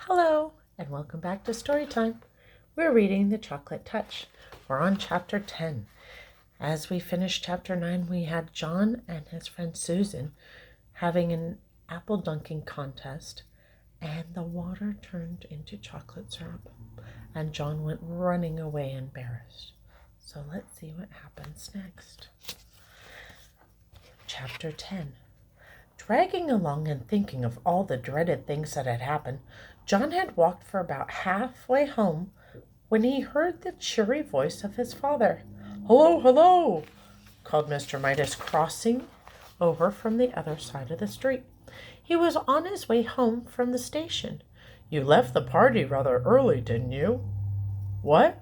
Hello, and welcome back to Storytime. We're reading The Chocolate Touch. We're on Chapter 10. As we finished Chapter 9, we had John and his friend Susan having an apple dunking contest, and the water turned into chocolate syrup, and John went running away embarrassed. So let's see what happens next. Chapter 10. Dragging along and thinking of all the dreaded things that had happened, John had walked for about halfway home when he heard the cheery voice of his father. "Hello, hello!" called Mr. Midas, crossing over from the other side of the street. He was on his way home from the station. "You left the party rather early, didn't you?" "What?"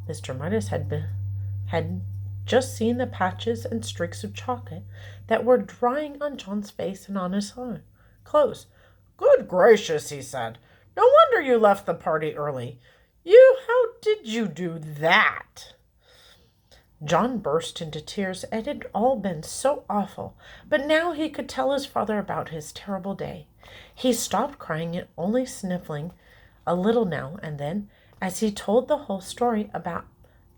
Mr. Midas had just seen the patches and streaks of chocolate that were drying on John's face and on his clothes. "Good gracious," he said. "No wonder you left the party early. How did you do that?" John burst into tears. It had all been so awful, but now he could tell his father about his terrible day. He stopped crying and only sniffling a little now and then as he told the whole story about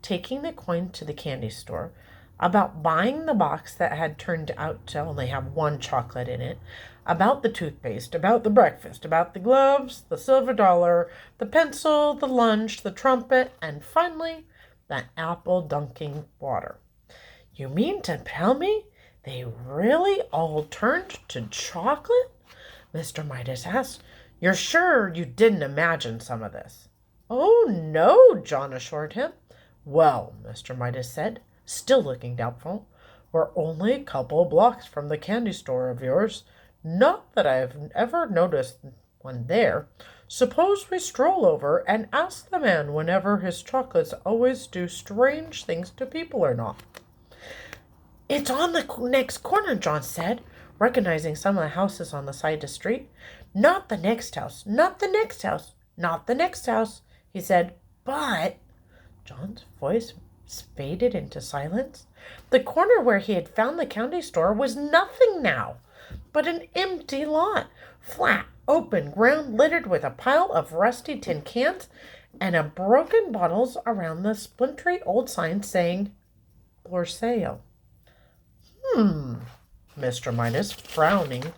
taking the coin to the candy store, about buying the box that had turned out to only have one chocolate in it, about the toothpaste, about the breakfast, about the gloves, the silver dollar, the pencil, the lunch, the trumpet, and finally, the apple dunking water. "You mean to tell me they really all turned to chocolate?" Mr. Midas asked. "You're sure you didn't imagine some of this?" "Oh, no," John assured him. "Well," Mr. Midas said, still looking doubtful, "we're only a couple of blocks from the candy store of yours. Not that I've ever noticed one there. Suppose we stroll over and ask the man whenever his chocolates always do strange things to people or not." "It's on the next corner," John said, recognizing some of the houses on the side of the street. "Not the next house, not the next house, not the next house," he said. "But—" John's voice faded into silence. The corner where he had found the candy store was nothing now but an empty lot, flat, open ground littered with a pile of rusty tin cans and broken bottles around the splintery old sign saying, "For sale." Mr. Midas, frowning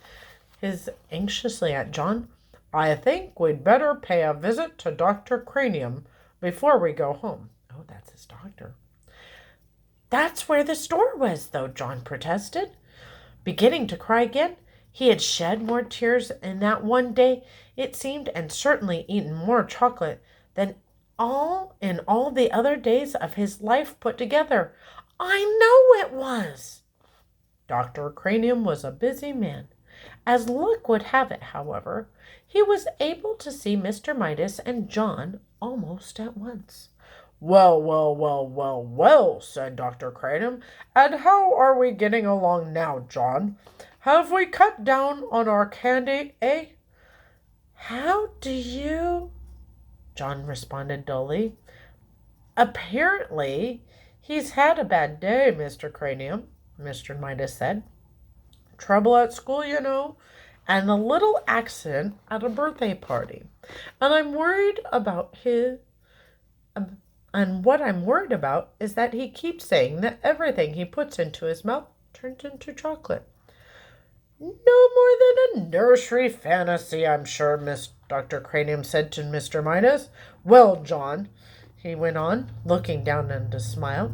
anxiously at John. "I think we'd better pay a visit to Dr. Cranium before we go home." Oh, that's his doctor. "That's where the store was, though," John protested, beginning to cry again. He had shed more tears in that one day, it seemed, and certainly eaten more chocolate than in all the other days of his life put together. "I know it was." Dr. Cranium was a busy man. As luck would have it, however, he was able to see Mr. Midas and John almost at once. "Well, well, well, well, well," said Dr. Cranium. "And how are we getting along now, John? Have we cut down on our candy, eh?" "How do you—" John responded dully. "Apparently, he's had a bad day, Mr. Cranium," Mr. Midas said. "Trouble at school, you know, and a little accident at a birthday party. And what I'm worried about is that he keeps saying that everything he puts into his mouth turns into chocolate." "No more than a nursery fantasy, I'm sure," Dr. Cranium said to Mr. Midas. "Well, John," he went on, looking down and to smile,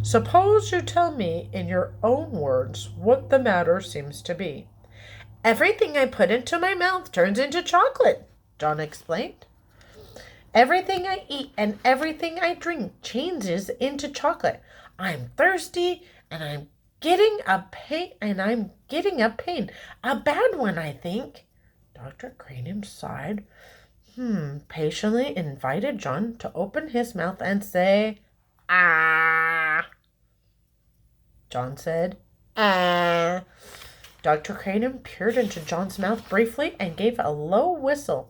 "suppose you tell me in your own words what the matter seems to be." "Everything I put into my mouth turns into chocolate," John explained. "Everything I eat and everything I drink changes into chocolate. I'm thirsty and I'm getting a pain, a bad one, I think." Dr. Cranium sighed, patiently invited John to open his mouth and say, "Ah." John said, "Ah." Dr. Cranium peered into John's mouth briefly and gave a low whistle.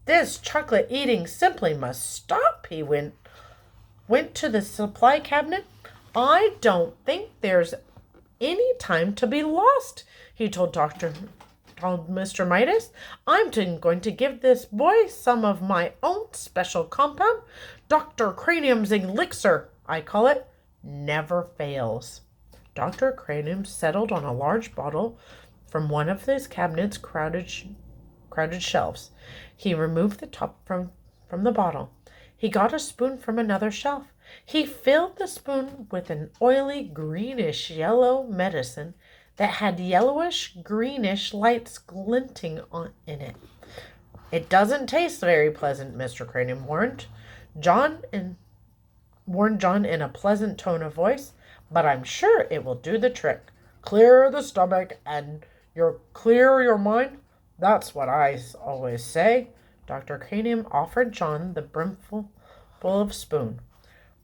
"This chocolate eating simply must stop," he went to the supply cabinet. "I don't think there's any time to be lost," he told Dr. called Mr. Midas. I'm going to give this boy some of my own special compound. Dr. Cranium's elixir, I call it. Never fails. Dr. Cranium settled on a large bottle from one of his cabinet's crowded shelves. He removed the top from the bottle. He got a spoon from another shelf. He filled the spoon with an oily, greenish-yellow medicine that had yellowish-greenish lights glinting in it. It doesn't taste very pleasant, Mr. Cranium warned John in a pleasant tone of voice, but I'm sure it will do the trick. Clear the stomach and clear your mind. That's what I always say. Dr. Cranium offered John the brimful of spoon.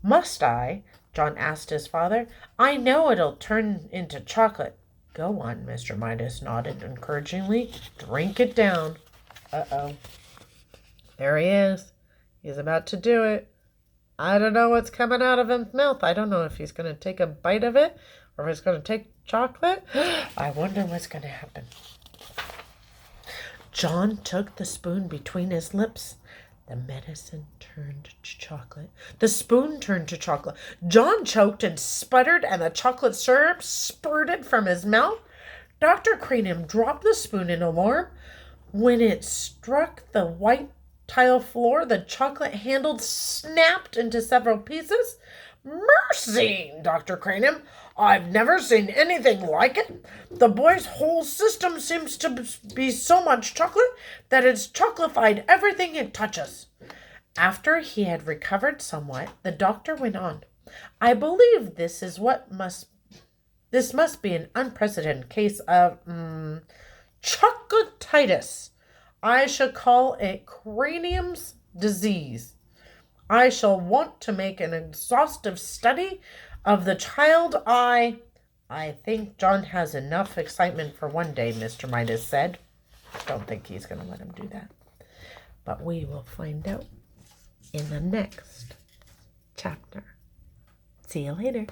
Must I? John asked his father. I know it'll turn into chocolate. Go on, Mr. Midas nodded encouragingly. Drink it down. Uh-oh. There he is. He's about to do it. I don't know what's coming out of his mouth. I don't know if he's going to take a bite of it or if he's going to take chocolate. I wonder what's going to happen. John took the spoon between his lips. The medicine turned to chocolate. The spoon turned to chocolate. John choked and sputtered, and the chocolate syrup spurted from his mouth. Dr. Cranium dropped the spoon in alarm. When it struck the white tile floor, the chocolate handle snapped into several pieces. Mercy, Dr. Cranium! I've never seen anything like it. The boy's whole system seems to be so much chocolate that it's chocolified everything it touches. After he had recovered somewhat, the doctor went on. I believe this must be an unprecedented case of chocolatitis. I shall call it Cranium's disease. I shall want to make an exhaustive study of the child. I think John has enough excitement for one day, Mr. Midas said. Don't think he's going to let him do that. But we will find out in the next chapter. See you later.